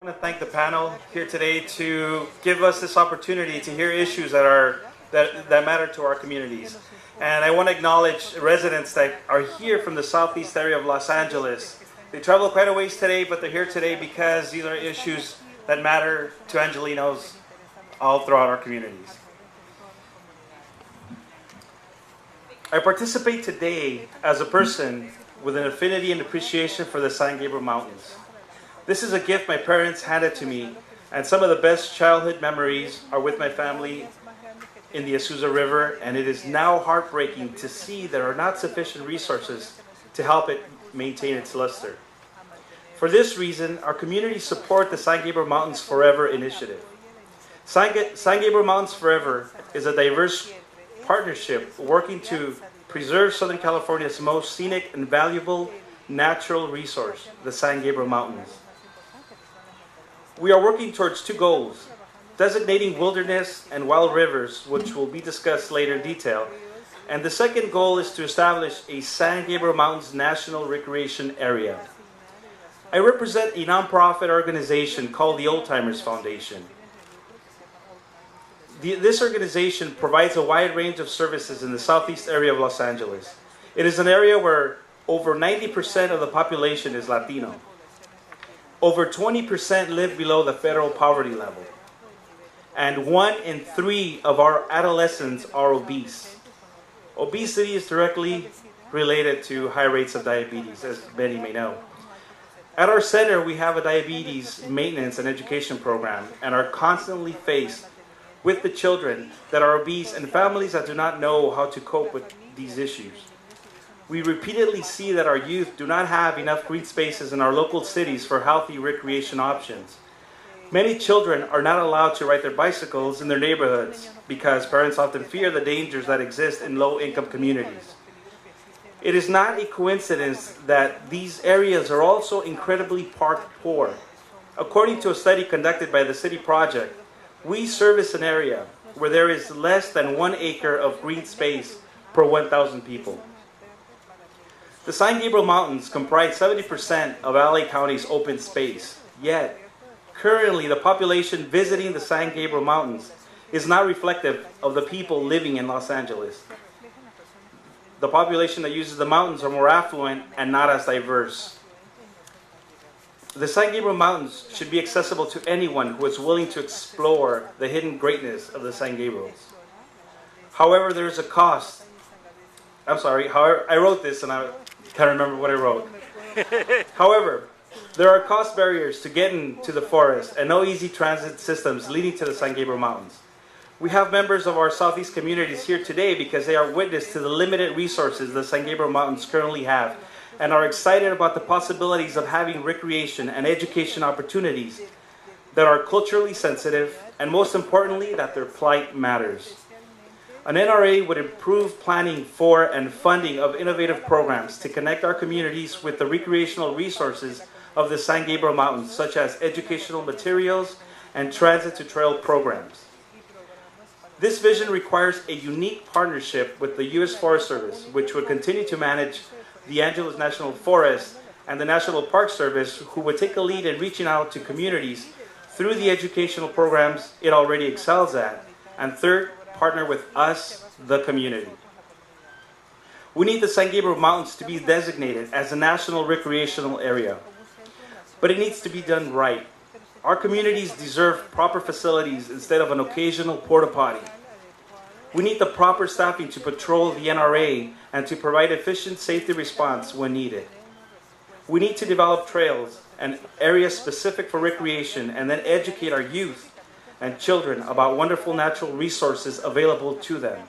I want to thank the panel here today to give us this opportunity to hear issues that matter to our communities. And I want to acknowledge residents that are here from the southeast area of Los Angeles. They traveled quite a ways today, but they're here today because these are issues that matter to Angelinos all throughout our communities. I participate today as a person with an affinity and appreciation for the San Gabriel Mountains. This is a gift my parents handed to me, and some of the best childhood memories are with my family in the Azusa River, and it is now heartbreaking to see there are not sufficient resources to help it maintain its luster. For this reason, our community support the San Gabriel Mountains Forever initiative. San Gabriel Mountains Forever is a diverse partnership working to preserve Southern California's most scenic and valuable natural resource, the San Gabriel Mountains. We are working towards two goals: designating wilderness and wild rivers, which will be discussed later in detail. And the second goal is to establish a San Gabriel Mountains National Recreation Area. I represent a nonprofit organization called the Old Timers Foundation. This organization provides a wide range of services in the southeast area of Los Angeles. It is an area where over 90% of the population is Latino. Over 20% live below the federal poverty level. And 1 in 3 of our adolescents are obese. Obesity is directly related to high rates of diabetes, as many may know. At our center, we have a diabetes maintenance and education program and are constantly faced with the children that are obese and families that do not know how to cope with these issues. We repeatedly see that our youth do not have enough green spaces in our local cities for healthy recreation options. Many children are not allowed to ride their bicycles in their neighborhoods because parents often fear the dangers that exist in low-income communities. It is not a coincidence that these areas are also incredibly park poor. According to a study conducted by the City Project, we service an area where there is less than 1 acre of green space per 1,000 people. The San Gabriel Mountains comprise 70% of LA County's open space, yet currently the population visiting the San Gabriel Mountains is not reflective of the people living in Los Angeles. The population that uses the mountains are more affluent and not as diverse. The San Gabriel Mountains should be accessible to anyone who is willing to explore the hidden greatness of the San Gabriels. However, there is a cost. However, I wrote this and I can't remember what I wrote. However, there are cost barriers to get into the forest and no easy transit systems leading to the San Gabriel Mountains. We have members of our southeast communities here today because they are witness to the limited resources the San Gabriel Mountains currently have and are excited about the possibilities of having recreation and education opportunities that are culturally sensitive and, most importantly, that their plight matters. An NRA would improve planning for and funding of innovative programs to connect our communities with the recreational resources of the San Gabriel Mountains, such as educational materials and transit-to-trail programs. This vision requires a unique partnership with the U.S. Forest Service, which would continue to manage the Angeles National Forest, and the National Park Service, who would take a lead in reaching out to communities through the educational programs it already excels at. And third, partner with us, the community. We need the San Gabriel Mountains to be designated as a national recreational area, but it needs to be done right. Our communities deserve proper facilities instead of an occasional porta potty. We need the proper staffing to patrol the NRA and to provide efficient safety response when needed. We need to develop trails and areas specific for recreation and then educate our youth and children about wonderful natural resources available to them.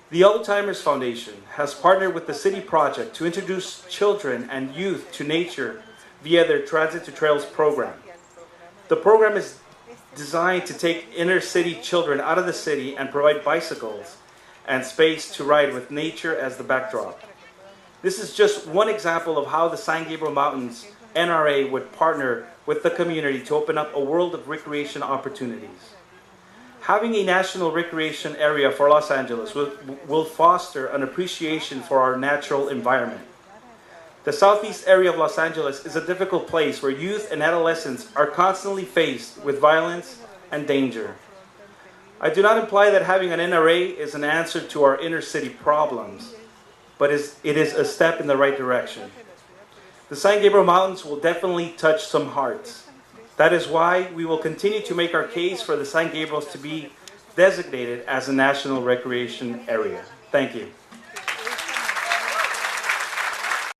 The Old Timers Foundation has partnered with the City Project to introduce children and youth to nature via their Transit to Trails program. The program is designed to take inner city children out of the city and provide bicycles and space to ride with nature as the backdrop. This is just one example of how the San Gabriel Mountains NRA would partner with the community to open up a world of recreation opportunities. Having a national recreation area for Los Angeles will foster an appreciation for our natural environment. The southeast area of Los Angeles is a difficult place where youth and adolescents are constantly faced with violence and danger. I do not imply that having an NRA is an answer to our inner city problems, but it is a step in the right direction. The San Gabriel Mountains will definitely touch some hearts. That is why we will continue to make our case for the San Gabriels to be designated as a national recreation area. Thank you.